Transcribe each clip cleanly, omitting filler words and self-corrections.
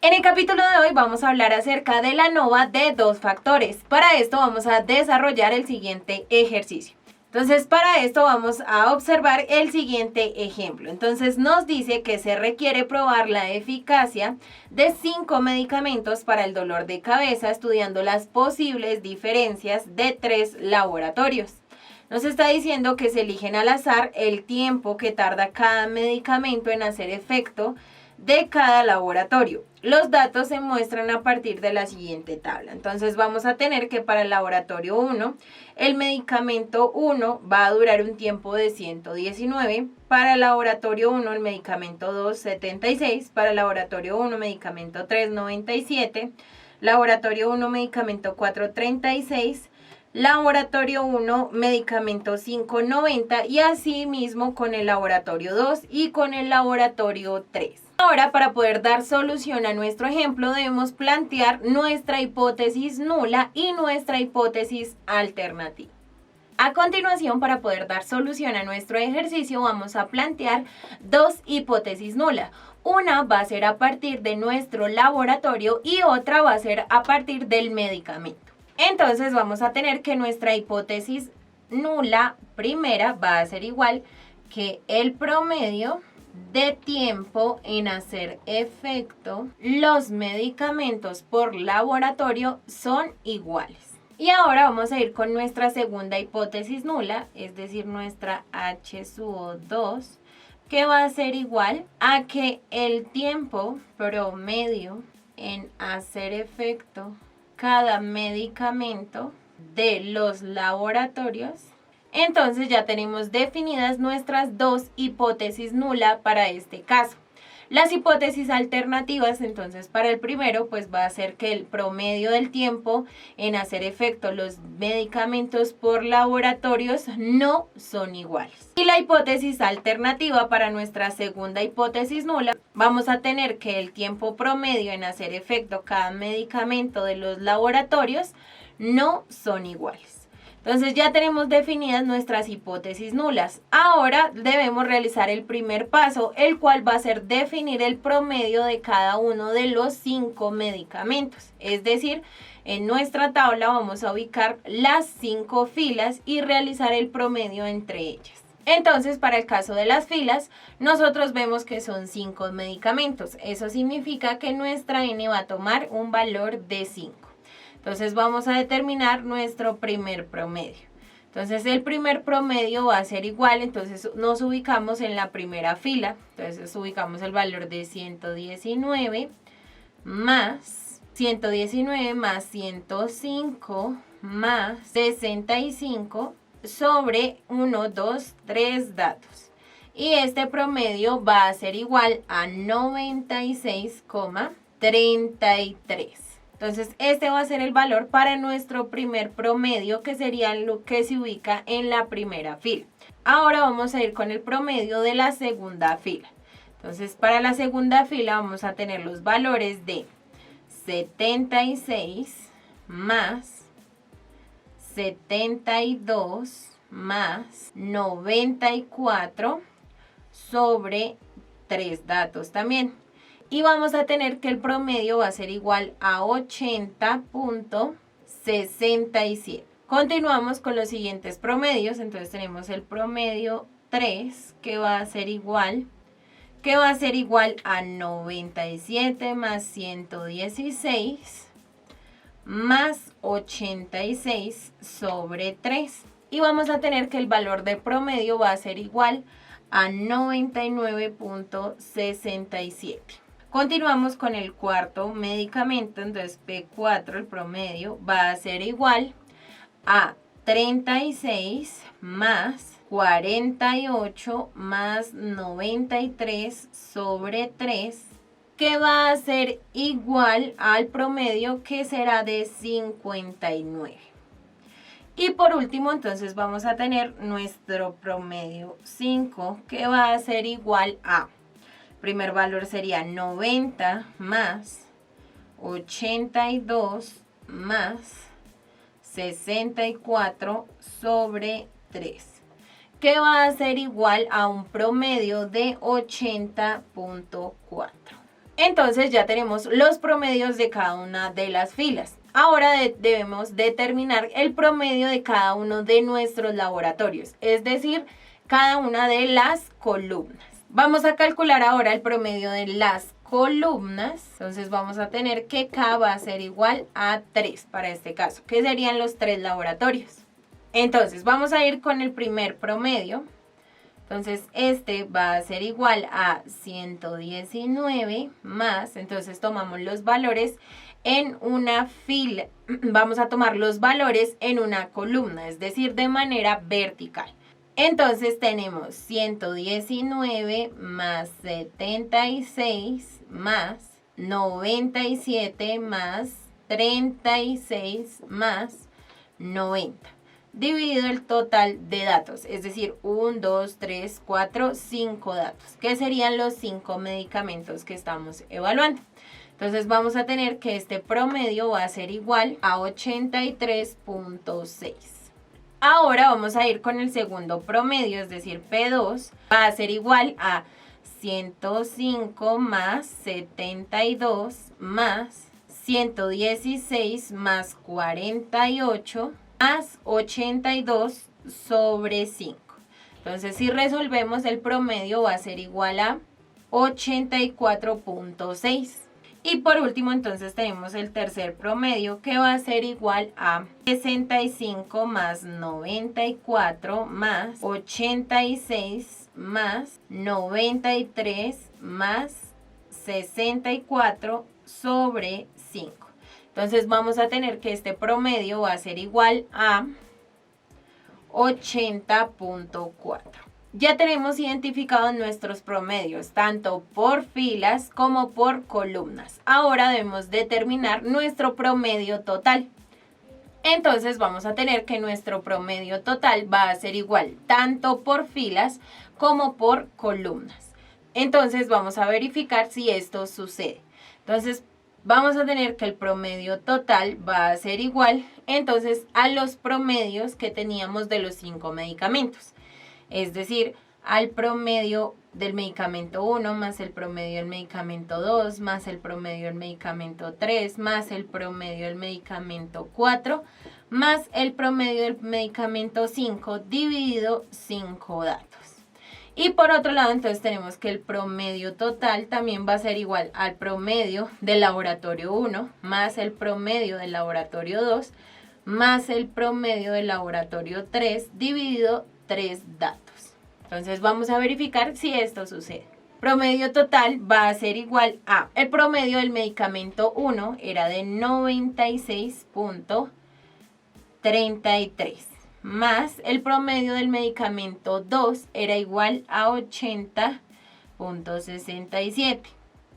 En el capítulo de hoy vamos a hablar acerca de la ANOVA de dos factores. Para esto vamos a desarrollar el siguiente ejercicio. Entonces, para esto vamos a observar el siguiente ejemplo. Entonces, nos dice que se requiere probar la eficacia de 5 medicamentos para el dolor de cabeza, estudiando las posibles diferencias de 3 laboratorios. Nos está diciendo que se eligen al azar el tiempo que tarda cada medicamento en hacer efecto de cada laboratorio. Los datos se muestran a partir de la siguiente tabla. Entonces vamos a tener que para el laboratorio 1, el medicamento 1 va a durar un tiempo de 119, para el laboratorio 1 el medicamento 2, 76, para el laboratorio 1 medicamento 3, 97, laboratorio 1 medicamento 4, 36, laboratorio 1, medicamento 590 y así mismo con el laboratorio 2 y con el laboratorio 3. Ahora, para poder dar solución a nuestro ejemplo, debemos plantear nuestra hipótesis nula y nuestra hipótesis alternativa. A continuación, para poder dar solución a nuestro ejercicio, vamos a plantear dos hipótesis nulas. Una va a ser a partir de nuestro laboratorio y otra va a ser a partir del medicamento. Entonces vamos a tener que nuestra hipótesis nula primera va a ser igual que el promedio de tiempo en hacer efecto los medicamentos por laboratorio son iguales. Y ahora vamos a ir con nuestra segunda hipótesis nula, es decir, nuestra H2O, que va a ser igual a que el tiempo promedio en hacer efecto cada medicamento de los laboratorios. Entonces ya tenemos definidas nuestras dos hipótesis nula para este caso. Las hipótesis alternativas, entonces para el primero, pues va a ser que el promedio del tiempo en hacer efecto los medicamentos por laboratorios no son iguales. Y la hipótesis alternativa para nuestra segunda hipótesis nula, vamos a tener que el tiempo promedio en hacer efecto cada medicamento de los laboratorios no son iguales. Entonces ya tenemos definidas nuestras hipótesis nulas. Ahora debemos realizar el primer paso, el cual va a ser definir el promedio de cada uno de los 5 medicamentos. Es decir, en nuestra tabla vamos a ubicar las 5 filas y realizar el promedio entre ellas. Entonces, para el caso de las filas, nosotros vemos que son 5 medicamentos. Eso significa que nuestra N va a tomar un valor de 5. Entonces vamos a determinar nuestro primer promedio. Entonces el primer promedio va a ser igual, entonces nos ubicamos en la primera fila. Entonces ubicamos el valor de 119 más 105 más 65 sobre 1, 2, 3 datos. Y este promedio va a ser igual a 96,33. Entonces, este va a ser el valor para nuestro primer promedio, que sería lo que se ubica en la primera fila. Ahora vamos a ir con el promedio de la segunda fila. Entonces, para la segunda fila vamos a tener los valores de 76 más 72 más 94 sobre 3 datos también. Y vamos a tener que el promedio va a ser igual a 80,67. Continuamos con los siguientes promedios. Entonces tenemos el promedio 3 que va a ser igual a 97 más 116 más 86 sobre 3. Y vamos a tener que el valor de promedio va a ser igual a 99,67. Continuamos con el cuarto medicamento, entonces P4, el promedio, va a ser igual a 36 más 48 más 93 sobre 3, que va a ser igual al promedio, que será de 59. Y por último, entonces vamos a tener nuestro promedio 5, que va a ser igual a... primer valor sería 90 más 82 más 64 sobre 3, que va a ser igual a un promedio de 80,4. Entonces ya tenemos los promedios de cada una de las filas. Ahora debemos determinar el promedio de cada uno de nuestros laboratorios, es decir, cada una de las columnas. Vamos a calcular ahora el promedio de las columnas. Entonces vamos a tener que K va a ser igual a 3 para este caso, que serían los 3 laboratorios. Entonces vamos a ir con el primer promedio. Entonces este va a ser igual a 119 más, entonces tomamos los valores en una fila, vamos a tomar los valores en una columna, es decir, de manera vertical. Entonces tenemos 119 más 76 más 97 más 36 más 90. Dividido el total de datos, es decir, 1, 2, 3, 4, 5 datos, que serían los 5 medicamentos que estamos evaluando. Entonces vamos a tener que este promedio va a ser igual a 83.6. Ahora vamos a ir con el segundo promedio, es decir, P2 va a ser igual a 105 más 72 más 116 más 48 más 82 sobre 5. Entonces, si resolvemos, el promedio va a ser igual a 84.6. Y por último, entonces tenemos el tercer promedio, que va a ser igual a 65 más 94 más 86 más 93 más 64 sobre 5. Entonces vamos a tener que este promedio va a ser igual a 80.4. Ya tenemos identificados nuestros promedios, tanto por filas como por columnas. Ahora debemos determinar nuestro promedio total. Entonces vamos a tener que nuestro promedio total va a ser igual tanto por filas como por columnas. Entonces vamos a verificar si esto sucede. Entonces vamos a tener que el promedio total va a ser igual entonces a los promedios que teníamos de los 5 medicamentos. Es decir, al promedio del medicamento 1 más el promedio del medicamento 2 más el promedio del medicamento 3 más el promedio del medicamento 4 más el promedio del medicamento 5 dividido 5 datos. Y por otro lado, entonces tenemos que el promedio total también va a ser igual al promedio del laboratorio 1 más el promedio del laboratorio 2 más el promedio del laboratorio 3 dividido 3 datos. Entonces vamos a verificar si esto sucede. Promedio total va a ser igual a el promedio del medicamento 1 era de 96.33. Más el promedio del medicamento 2 era igual a 80.67,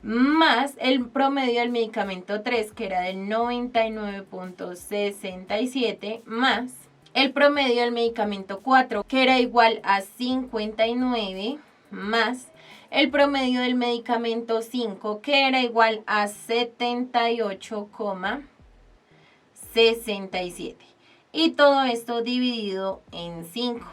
más el promedio del medicamento 3 que era del 99.67, más el promedio del medicamento 4 que era igual a 59, más el promedio del medicamento 5 que era igual a 78,67. Y todo esto dividido en 5.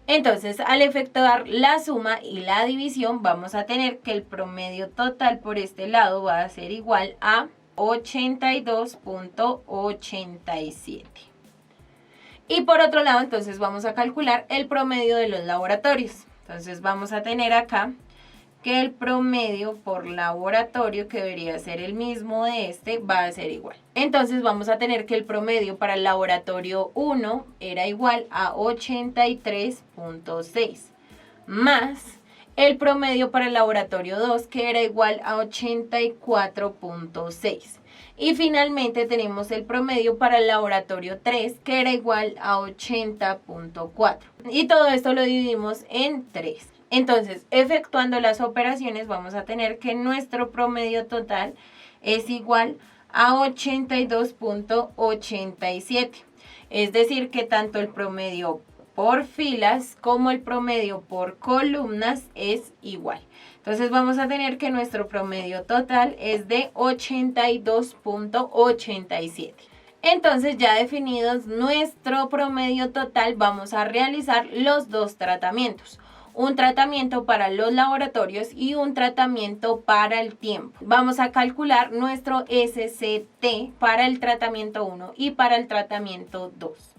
Entonces, al efectuar la suma y la división, vamos a tener que el promedio total por este lado va a ser igual a 82.87. Y por otro lado, entonces vamos a calcular el promedio de los laboratorios. Entonces vamos a tener acá que el promedio por laboratorio, que debería ser el mismo de este, va a ser igual. Entonces vamos a tener que el promedio para el laboratorio 1 era igual a 83.6, más el promedio para el laboratorio 2, que era igual a 84.6. Y finalmente tenemos el promedio para el laboratorio 3, que era igual a 80.4. Y todo esto lo dividimos en 3. Entonces, efectuando las operaciones, vamos a tener que nuestro promedio total es igual a 82.87. Es decir, que tanto el promedio por filas como el promedio por columnas es igual. Entonces, vamos a tener que nuestro promedio total es de 82.87. Entonces, ya definidos nuestro promedio total, vamos a realizar los dos tratamientos. un tratamiento para los laboratorios y un tratamiento para el tiempo. Vamos a calcular nuestro SCT para el tratamiento 1 y para el tratamiento 2.